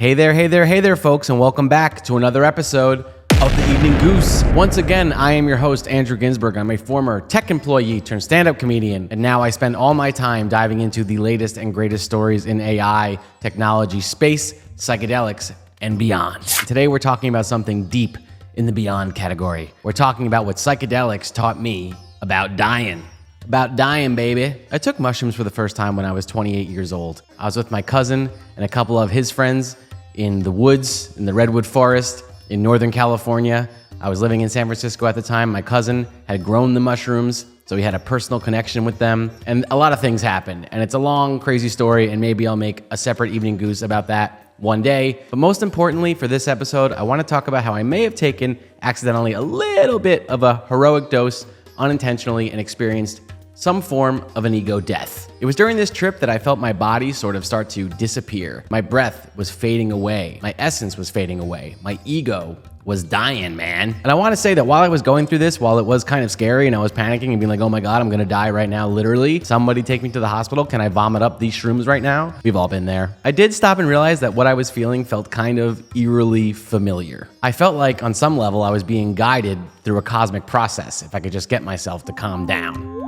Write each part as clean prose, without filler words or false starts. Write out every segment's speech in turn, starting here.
Hey there, folks, and welcome back to another episode of the Evening Goose. Once again, I am your host, Andrew Ginsberg. I'm a former tech employee turned stand-up comedian, and now I spend all my time diving into the latest and greatest stories in AI, technology, space, psychedelics, and beyond. Today, we're talking about something deep in the beyond category. We're talking about what psychedelics taught me about dying. About dying, baby. I took mushrooms for the first time when I was 28 years old. I was with my cousin and a couple of his friends in the woods, in the redwood forest in Northern California. I was living in San Francisco at the time. My cousin had grown the mushrooms, so we had a personal connection with them. And a lot of things happened. And it's a long, crazy story, and maybe I'll make a separate Evening Goose about that one day. But most importantly for this episode, I want to talk about how I may have taken accidentally a little bit of a heroic dose unintentionally and experienced some form of an ego death. It was during this trip that I felt my body sort of start to disappear. My breath was fading away. My essence was fading away. My ego was dying, man. And I want to say that while I was going through this, while it was kind of scary and I was panicking and being like, oh my God, I'm gonna die right now, literally. Somebody take me to the hospital. Can I vomit up these shrooms right now? We've all been there. I did stop and realize that what I was feeling felt kind of eerily familiar. I felt like on some level I was being guided through a cosmic process if I could just get myself to calm down.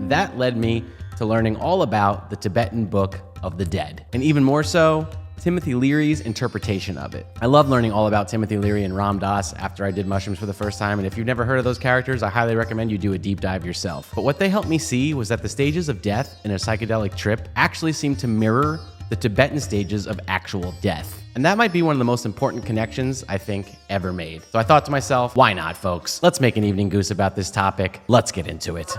That led me to learning all about the Tibetan Book of the Dead, and even more so, Timothy Leary's interpretation of it. I love learning all about Timothy Leary and Ram Dass after I did mushrooms for the first time, and if you've never heard of those characters, I highly recommend you do a deep dive yourself. But what they helped me see was that the stages of death in a psychedelic trip actually seem to mirror the Tibetan stages of actual death. And that might be one of the most important connections I think ever made. So I thought to myself, why not, folks? Let's make an Evening Goose about this topic. Let's get into it.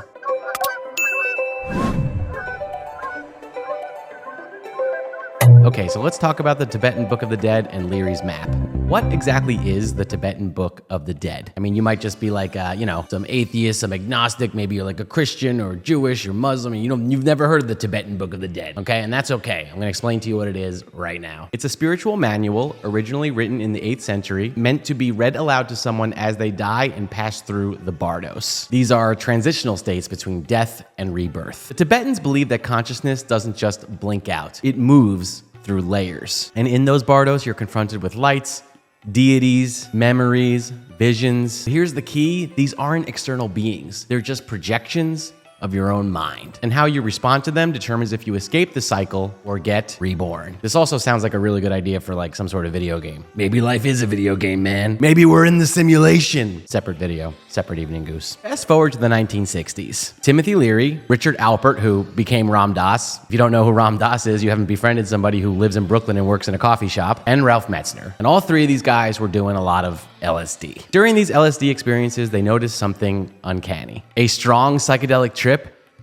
Okay, so let's talk about the Tibetan Book of the Dead and Leary's map. What exactly is the Tibetan Book of the Dead? I mean, you might just be like, some atheist, some agnostic, maybe you're like a Christian or Jewish or Muslim, and you've never heard of the Tibetan Book of the Dead, okay? And that's okay. I'm gonna explain to you what it is right now. It's a spiritual manual originally written in the 8th century, meant to be read aloud to someone as they die and pass through the Bardos. These are transitional states between death and rebirth. The Tibetans believe that consciousness doesn't just blink out, it moves through layers. And in those Bardos, you're confronted with lights, deities, memories, visions. Here's the key, these aren't external beings. They're just projections of your own mind. And how you respond to them determines if you escape the cycle or get reborn. This also sounds like a really good idea for like some sort of video game. Maybe life is a video game, man. Maybe we're in the simulation. Separate video, separate Evening Goose. Fast forward to the 1960s. Timothy Leary, Richard Alpert, who became Ram Dass. If you don't know who Ram Dass is, you haven't befriended somebody who lives in Brooklyn and works in a coffee shop, and Ralph Metzner. And all three of these guys were doing a lot of LSD. During these LSD experiences, they noticed something uncanny. A strong psychedelic trip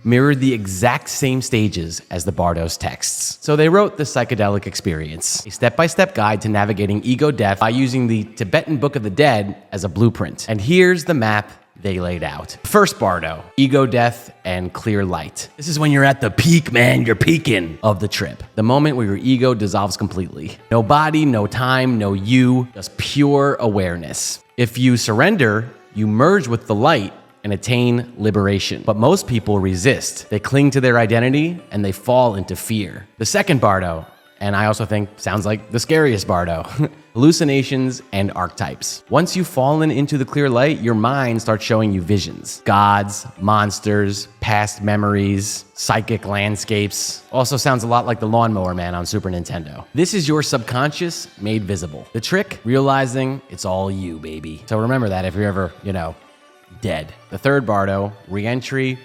mirrored the exact same stages as the Bardos texts. So they wrote the Psychedelic Experience, a step-by-step guide to navigating ego death by using the Tibetan Book of the Dead as a blueprint. And here's the map they laid out. First Bardo, ego death and clear light. This is when you're at the peak, man, you're peaking of the trip. The moment where your ego dissolves completely. No body, no time, no you, just pure awareness. If you surrender, you merge with the light and attain liberation. But most people resist. They cling to their identity and they fall into fear. The second Bardo, and I also think sounds like the scariest Bardo, hallucinations and archetypes. Once you've fallen into the clear light, your mind starts showing you visions. Gods, monsters, past memories, psychic landscapes. Also sounds a lot like the Lawnmower Man on Super Nintendo. This is your subconscious made visible. The trick, realizing it's all you, baby. So remember that if you're ever, dead. The third Bardo, re-entry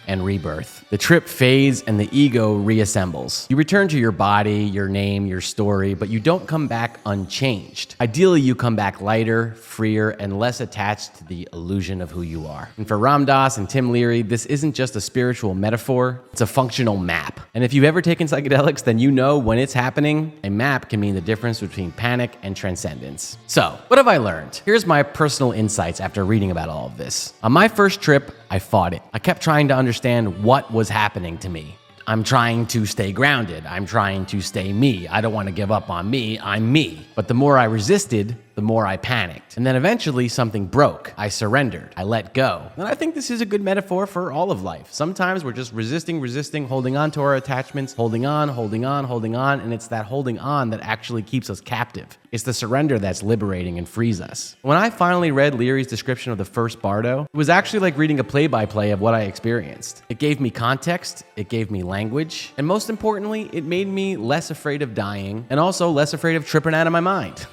and rebirth. The trip fades and the ego reassembles. You return to your body, your name, your story, but you don't come back unchanged. Ideally, you come back lighter, freer, and less attached to the illusion of who you are. And for Ram Dass and Tim Leary, this isn't just a spiritual metaphor, it's a functional map. And if you've ever taken psychedelics, then you know when it's happening, a map can mean the difference between panic and transcendence. So, what have I learned? Here's my personal insights after reading about all of this. On my first trip, I fought it. I kept trying to understand what was happening to me. I'm trying to stay grounded. I'm trying to stay me. I don't want to give up on me. I'm me. But the more I resisted, the more I panicked. And then eventually something broke. I surrendered. I let go. And I think this is a good metaphor for all of life. Sometimes we're just resisting, holding on to our attachments, holding on, and it's that holding on that actually keeps us captive. It's the surrender that's liberating and frees us. When I finally read Leary's description of the first bardo, it was actually like reading a play-by-play of what I experienced. It gave me context, it gave me language, and most importantly, it made me less afraid of dying and also less afraid of tripping out of my mind.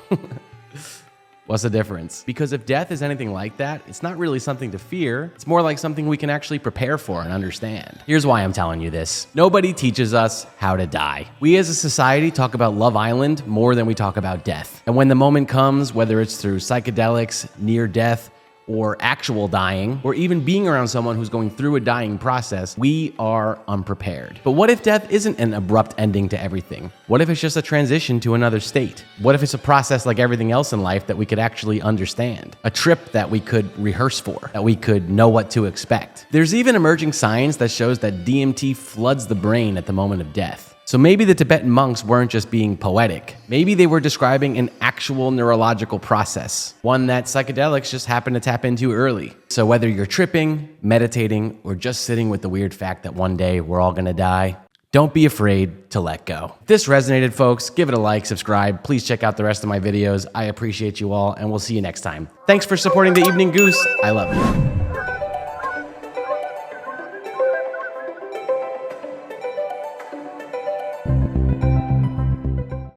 What's the difference? Because if death is anything like that, it's not really something to fear. It's more like something we can actually prepare for and understand. Here's why I'm telling you this. Nobody teaches us how to die. We as a society talk about Love Island more than we talk about death. And when the moment comes, whether it's through psychedelics, near death, or actual dying, or even being around someone who's going through a dying process, we are unprepared. But what if death isn't an abrupt ending to everything? What if it's just a transition to another state? What if it's a process like everything else in life that we could actually understand? A trip that we could rehearse for, that we could know what to expect. There's even emerging science that shows that DMT floods the brain at the moment of death. So maybe the Tibetan monks weren't just being poetic. Maybe they were describing an actual neurological process, one that psychedelics just happen to tap into early. So whether you're tripping, meditating, or just sitting with the weird fact that one day we're all gonna die, don't be afraid to let go. If this resonated, folks, give it a like, subscribe. Please check out the rest of my videos. I appreciate you all, and we'll see you next time. Thanks for supporting the Evening Goose. I love you.